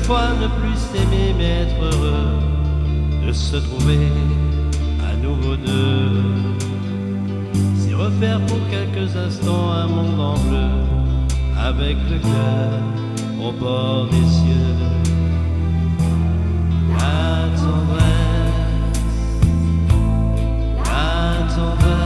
quelquefois ne plus s'aimer mais être heureux de se trouver à nouveau deux. C'est refaire pour quelques instants un monde en bleu, avec le cœur au bord des cieux. La tendresse, la tendresse,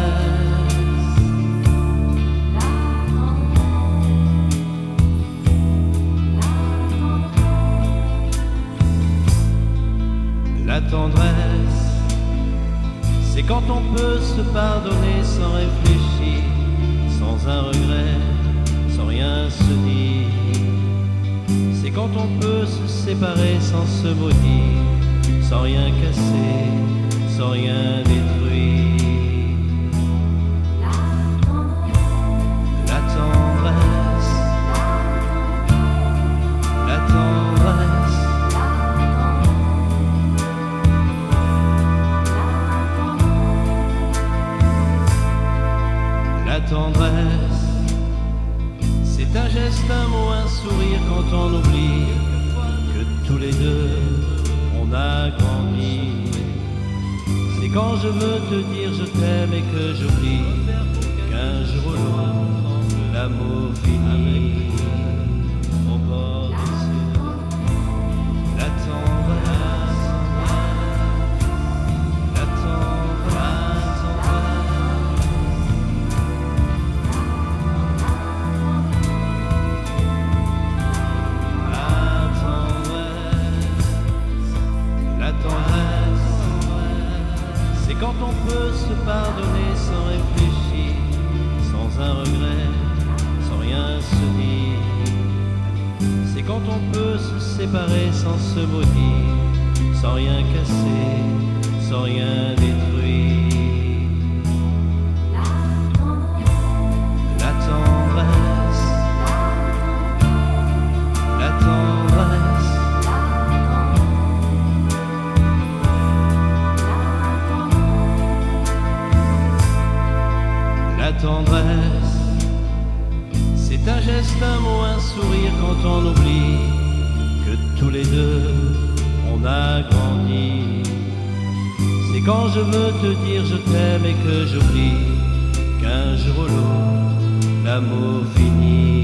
la tendresse, c'est quand on peut se pardonner sans réfléchir, sans un regret, sans rien se dire. C'est quand on peut se séparer sans se maudire, sans rien casser, sans rien détruire. La tendresse, la tendresse, la tendresse, c'est un geste, un mot, un sourire quand on oublie que tous les deux on a grandi. C'est quand je veux te dire je t'aime et que j'oublie qu'un jour ou l'autre l'amour finit au bord des cieux. La tendresse, la tendresse, la tendresse, c'est quand on peut se pardonner sans réfléchir, sans un regret, sans rien se dire. C'est quand on peut se séparer sans se maudire, sans rien casser, sans rien détruire. La tendresse, la tendresse, la tendresse, c'est un geste, un mot, un sourire quand on oublie que tous les deux on a grandi. C'est quand je veux te dire je t'aime et que j'oublie qu'un jour ou l'autre l'amour finit.